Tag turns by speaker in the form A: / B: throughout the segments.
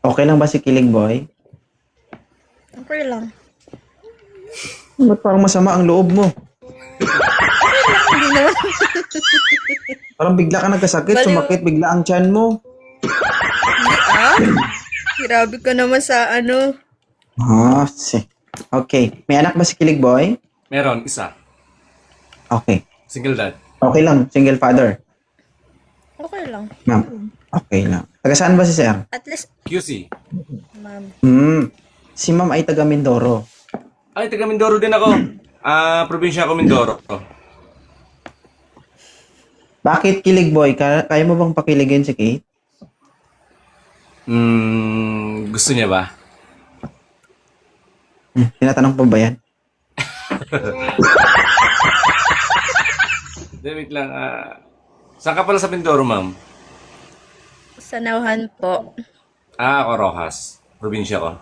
A: Okay lang ba si Kilig Boy?
B: Okay lang.
A: Ba't parang masama ang loob mo?
B: Hindi naman.
A: Parang bigla ka nagkasakit,
B: Baliw.
A: sumakit bigla ang tiyan mo.
B: Ah? Grabe ka naman sa ano.
A: Okay. May anak ba si Kilig Boy?
C: Meron, isa.
A: Okay.
C: Single dad.
A: Okay lang. Single father.
B: Okay lang.
A: Ma'am. Okay lang. Taga saan ba si Sir?
B: At least,
C: QC.
B: ma'am.
A: Si Ma'am ay taga Mindoro.
C: Ay, taga Mindoro din ako. Probinsya ko Mindoro.
A: Bakit Kilig Boy? Kaya mo bang pakiligin si Kate?
C: Gusto niya ba?
A: Tinatanong pa ba yan?
C: Wait lang. Saan ka pala sa Mindoro, ma'am?
B: Sa Nauhan po.
C: Ako Rojas. Probinsya ko.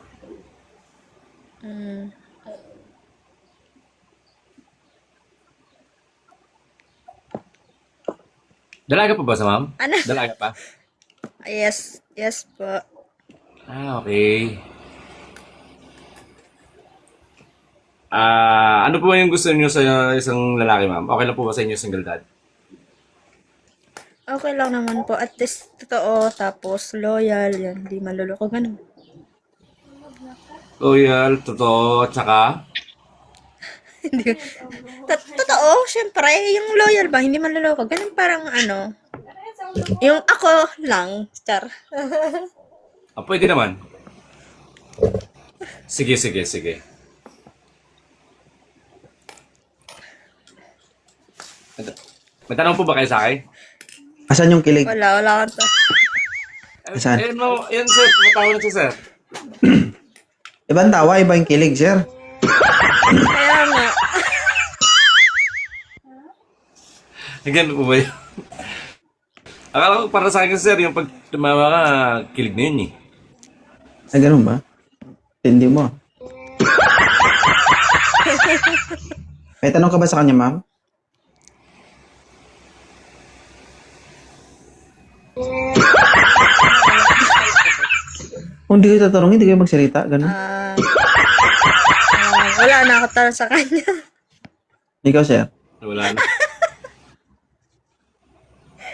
C: Dalaga pa ba sa ma'am?
B: Ano?
C: Dalaga pa?
B: Yes. Yes po.
C: Okay. Ano po ba yung gusto niyo sa isang lalaki, ma'am? Okay lang po ba sa inyo single dad?
B: Okay lang naman po. At least, totoo. Tapos, loyal. Yan. Di maluloko. Ganun.
C: Loyal, totoo, tsaka?
B: Hindi. Totoo. Siyempre, yung loyal ba? Hindi maluloko. Ganun parang ano. Yung ako lang. Char.
C: Pwede naman. Sige, sige, sige. May tanong po ba kayo sa akin?
A: Asan yung Kilig?
B: Wala kang to.
A: Saan?
C: Ayun mo, yan sir, matawag na siya sir.
A: Ibang tawa, iba yung Kilig, Sir.
B: Kaya nga.
C: Ganun po ba yun? Akala ko para sa akin sir, yung pag tumama ka, kilig na yun eh.
A: Ay, ganun ba? Hindi mo. May tanong ka ba sa kanya, Ma'am? Kung hindi ko tatanungin, hindi kayo magsalita. Ganun.
B: Wala na ako tanong sa kanya.
A: Ikaw, Sir.
C: Wala na.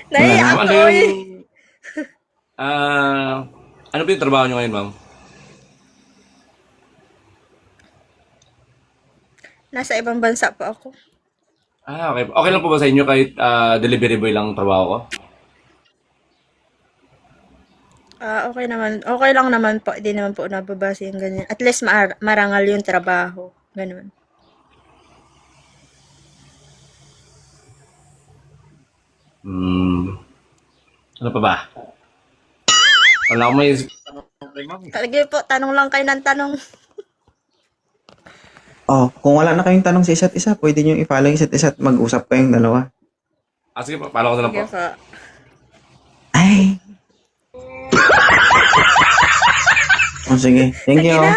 B: Naiyak
C: Ano
B: ako
C: yung...
B: eh.
C: Ano po yung trabaho nyo ngayon, ma'am?
B: Nasa ibang bansa po ako.
C: Okay. Okay lang po ba sa inyo kahit delivery boy lang ang trabaho ko?
B: Okay naman. Okay lang naman po. Hindi naman po nababasa yung ganyan. At least marangal yung trabaho. Ganun.
C: Ano pa ba? Wala akong may...
B: Sige po, tanong lang kayo ng tanong.
A: Kung wala na kayong tanong sa isa't isa, pwede nyo i-follow yung isa't isa at mag-usap kayong dalawa.
C: Sige po, pala ko na lang
B: Sige
C: po.
B: po.
A: Ay! Sige. Thank
B: Sige
A: you.
B: na.